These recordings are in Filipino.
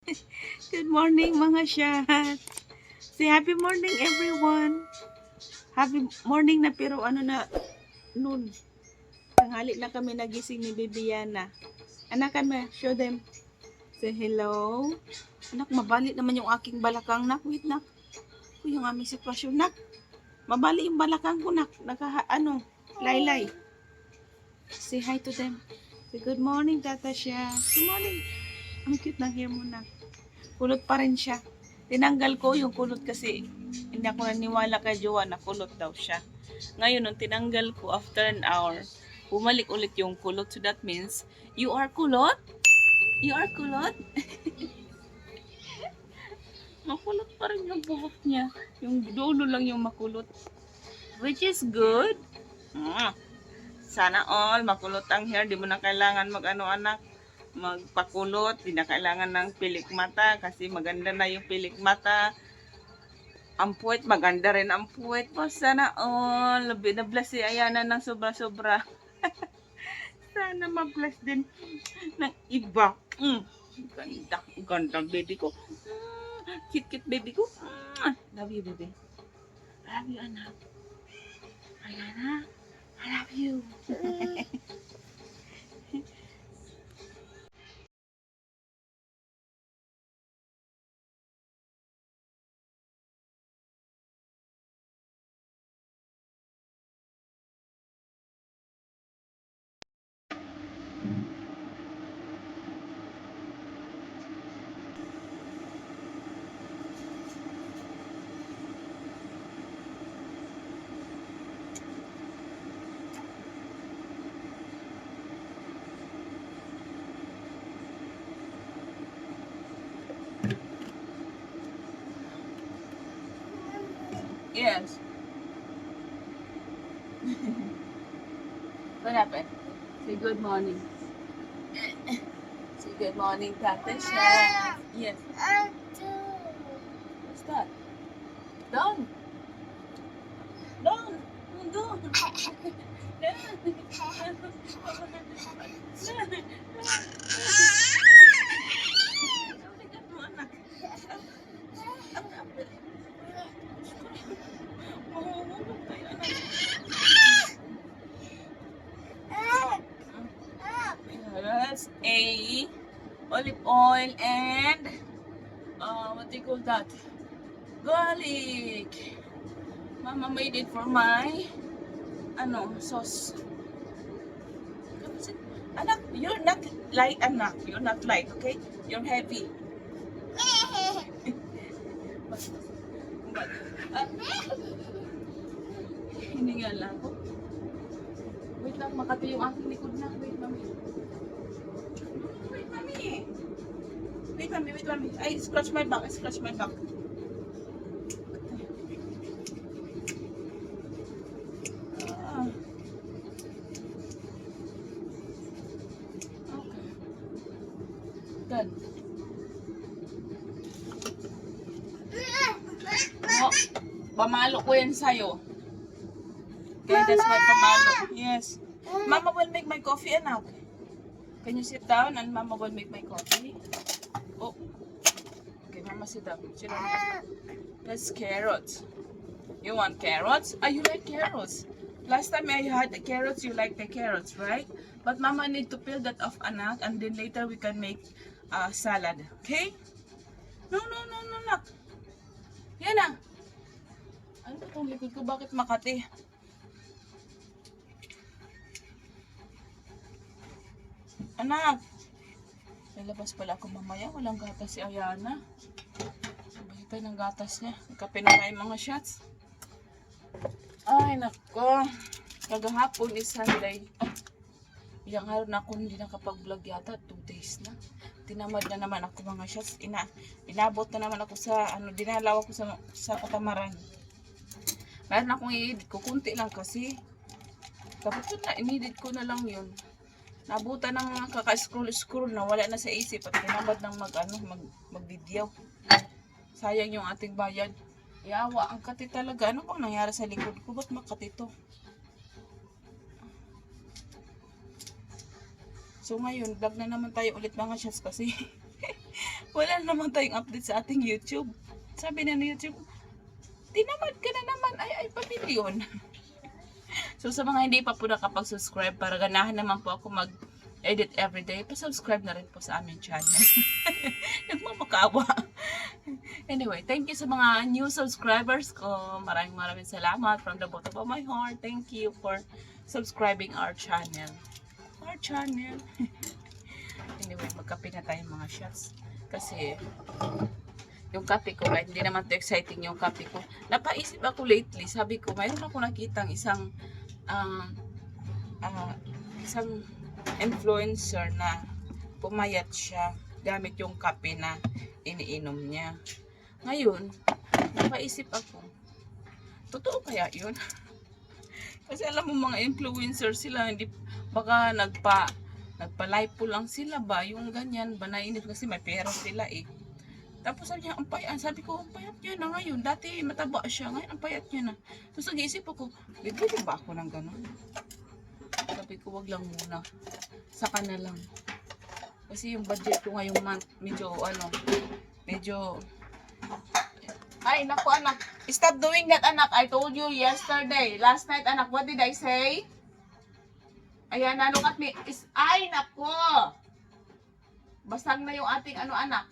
Good morning mga shot. Say happy morning everyone. Happy morning na pero ano na noon. Tanghali na kami nagising ni Bibiana. Anak kami, show them. Say hello. Anak, mabali naman yung aking balakang nak. Wait nak. Ito yung aming sitwasyon nak. Mabali yung balakang ko nak. Laylay. Say hi to them. Say good morning Tata Shia. Good morning. Ang cute ng hair mo nak. Kulot pa rin siya. Tinanggal ko yung kulot kasi hindi ako naniwala kay Jowa na kulot daw siya. Ngayon, nung tinanggal ko after an hour, bumalik ulit yung kulot. So that means, you are kulot? You are kulot? Makulot pa rin yung buhok niya. Yung dulo lang yung makulot. Which is good. Sana all, makulot ang hair. Di mo na kailangan anak. Magpakulot, hindi na kailangan ng pilik mata kasi maganda na yung pilik mata. Ang puwet, maganda rin ang puwet mo. Sana all, na-bless si Ayana ng sobra-sobra. Sana ma-bless din ng iba. Ganda, ganda baby ko. Cute baby ko. Love you baby. I love you anak. Ayana, I love you. Yes. What happened? Say good morning. Say good morning, Tata Shah. Yes. What's that? Down. Down. Down. Yes, a olive oil and what do you call that? Garlic. Mama made it for my sauce. Anak, you're not light, anak. You're not light, okay? You're heavy. Hiningal ako. Wait lang, makati yung aking likod na. Wait, mami. Wait, mami. Wait, mami. I scratch my back. Okay. Done. Oh, pamalo ko yan sa'yo. Okay, that's why pamalo. Yes. Mama will make my coffee, anak. Can you sit down and Mama will make my coffee? Oh. Okay, Mama sit down. Sit down. That's carrots. You want carrots? You like carrots. Last time I had the carrots, you like the carrots, right? But Mama need to peel that off, anak, and then later we can make salad. Okay? No, nak. Yan na. Ano ba itong likod ko? Bakit makati? Anak. Lalabas pala ako mamaya. Walang gatas si Ayana. Sabay tayo ng gatas niya. Kape na tayo mga shots. Ay, nako. Kagahapon is Sunday. Ilang araw na ako hindi nakapag-vlog yata. 2 days na. Tinamad na naman ako mga shots. Inabot na naman ako sa, dinalaw ako sa katamaran. Meron akong i-edit ko. Kunti lang kasi. Tapos na, in-edit ko na lang yun. Nabutan ng mga kaka-scroll na wala na sa isip at tinamad ng mag-video. Sayang yung ating bayad. Yawa, ang kati talaga. Ano bang nangyari sa likod ko? Ba't makati to? So ngayon, vlog na naman tayo ulit mga shots kasi Wala naman tayong update sa ating YouTube. Sabi na ng YouTube, tinamad ka na naman, ay pamilyon. So sa mga hindi pa po nakapag-subscribe, para ganahan naman po ako mag-edit everyday, pa-subscribe na rin po sa aming channel. Nagmamakawa. Anyway, thank you sa mga new subscribers ko. Maraming salamat from the bottom of my heart. Thank you for subscribing our channel. Anyway, magkape na tayo mga shots. Kasi yung kape ko, kahit hindi naman to exciting yung kape ko, napaisip ako lately, sabi ko, mayroon ako nakitang isang influencer na pumayat siya gamit yung kape na iniinom niya. Ngayon, napaisip ako, totoo kaya yun? Kasi alam mo mga influencer sila, hindi baka nagpa-lipo lang sila ba, yung ganyan ba, nainip kasi may pera sila eh. Tapos sabi niya, ang payat. Sabi ko, ang payat niya na ngayon. Dati mataba siya, ngayon ang payat niya na. Tapos nag-iisip ako, bibili ba ako ng ganun? Sabi ko, wag lang muna. Saka na lang. Kasi yung budget ko ngayong month, medyo, ay, naku anak. Stop doing that, anak. I told you yesterday. Last night, anak, what did I say? Ayan, look at me. Ay, naku. Basag na yung ating anak.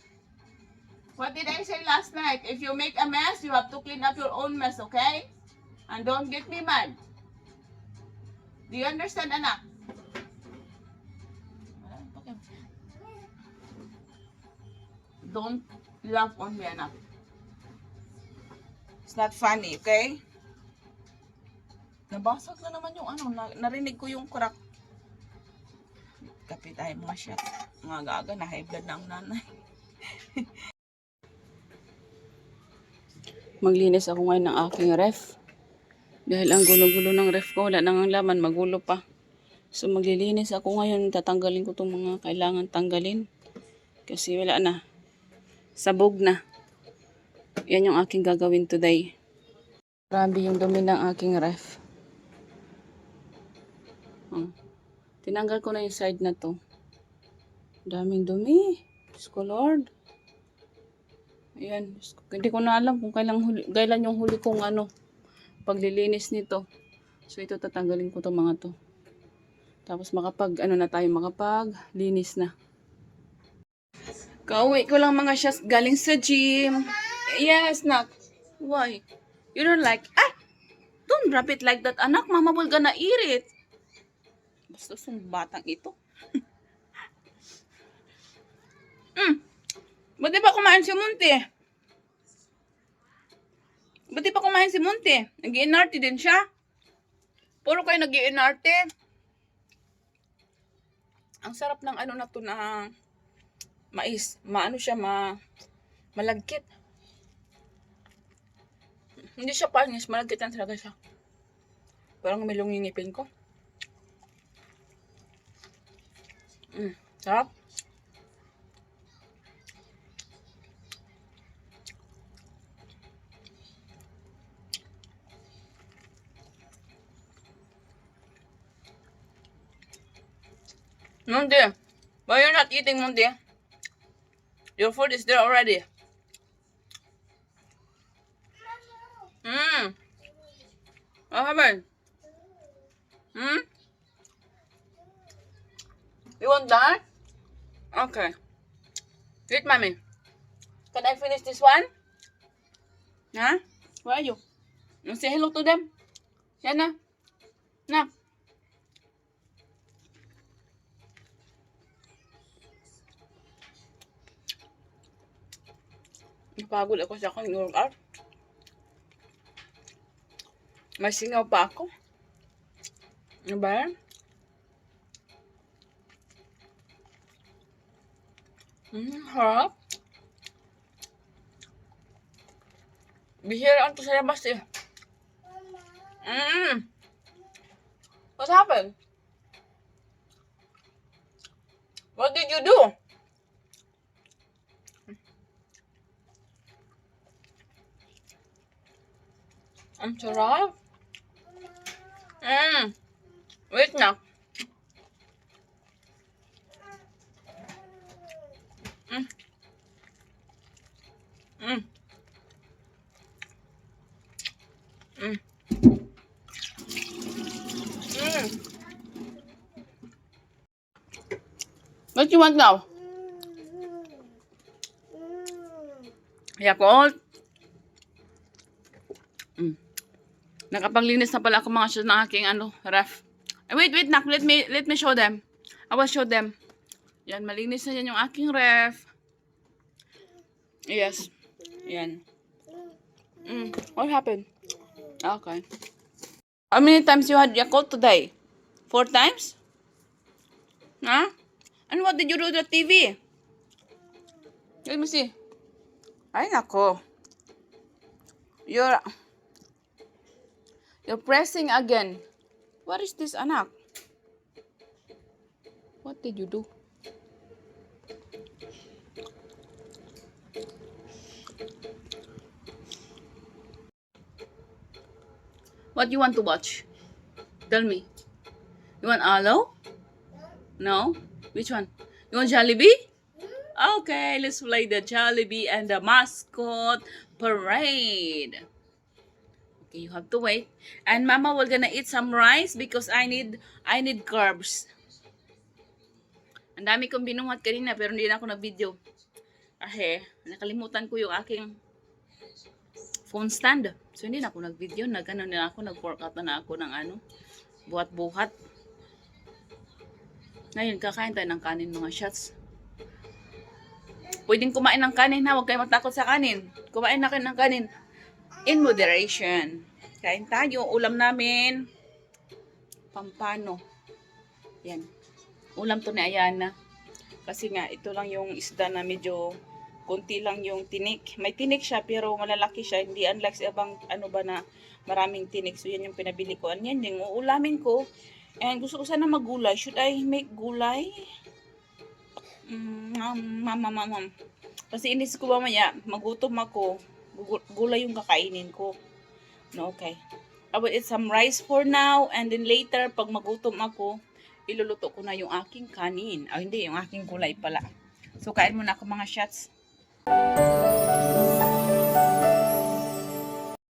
What did I say last night? If you make a mess, you have to clean up your own mess, okay? And don't get me mad. Do you understand, anak? Don't laugh on me, anak. It's not funny, okay? Nabasag na naman yung narinig ko yung crack. Kapit tayo mga shot. Mga gaga, na high blood na ang nanay. Maglinis ako ngayon ng aking ref. Dahil ang gulo-gulo ng ref ko, wala nang laman, magulo pa. So maglilinis ako ngayon, tatanggalin ko itong mga kailangan tanggalin. Kasi wala na. Sabog na. Yan yung aking gagawin today. Grabe yung dumi ng aking ref. Tinanggal ko na yung side na to. Daming dumi. Diyos ko Lord. Ayan, hindi ko na alam kung kailan yung huli kong paglilinis nito. So ito tatanggalin ko itong mga to. Tapos makapaglinis na. Kauwi ko lang mga siya galing sa gym. Yes, nak. Why? You don't like, don't wrap it like that, anak. Mama will gonna eat it. Basta yung batang ito. Ba't di pa kumain si Monte? Ba't di pa kumain si Monte? Nag-i-NRT din siya? Puro kayo nag-i-NRT. Ang sarap ng na to na mais. Malagkit. Hindi siya panis, malagkit yan talaga siya. Parang milong yung ngipin ko. Sarap. Monte, why you're not eating, Monte? Your food is there already. What happened? You want that? Okay. Eat, mommy. Can I finish this one? Huh? Where are you? You say hello to them. Yan na. Na. Napagod ako sa aking workout. May singaw pa ako. Ano ba yan? Harap. Bihiraan to sa labas eh. What happened? What did you do? Ang sarap. Wait na. Mm. Mm. Mm. What you want now? Yakult? Mm. Nakapaglinis na pala ako mga shoes ng aking ref. Wait, nak. Let me show them. I will show them. Yan, malinis na yan yung aking ref. Yes. Yan. What happened? Okay. How many times you had Yakult today? 4 times? Huh? And what did you do to the TV? Let me see. Ay, nako. You're pressing again. What is this, anak? What did you do? What you want to watch? Tell me. You want Alo? No? Which one? You want Jollibee? Okay, let's play the Jollibee and the mascot parade. Okay, you have to wait. And Mama will gonna eat some rice because I need carbs. Ang dami kong binuhat kanina pero hindi na ako nag-video. Kasi nakalimutan ko yung aking phone stand. So hindi na ako nag-video. Nag-workout na ako ng buhat-buhat. Ngayon, kakain tayo ng kanin mga shots. Pwedeng kumain ng kanin ha. Huwag kayo matakot sa kanin. Kumain na kayo ng kanin. In moderation. Kain tayo. Ulam namin. Pampano. Yan. Ulam to ni Ayana. Kasi nga, ito lang yung isda na medyo konti lang yung tinik. May tinik siya pero malalaki siya. Hindi unlike sa ibang na maraming tinik. So yan yung pinabili ko. Yan yung uulamin ko. And gusto ko sana maggulay. Should I make gulay? Mama. Kasi inis ko mamaya, magutom ako. Gulay yung kakainin ko. No, okay. I will eat some rice for now. And then later, pag magutom ako, iluluto ko na yung aking kanin. Hindi, yung aking gulay pala. So, kain muna ako mga shots.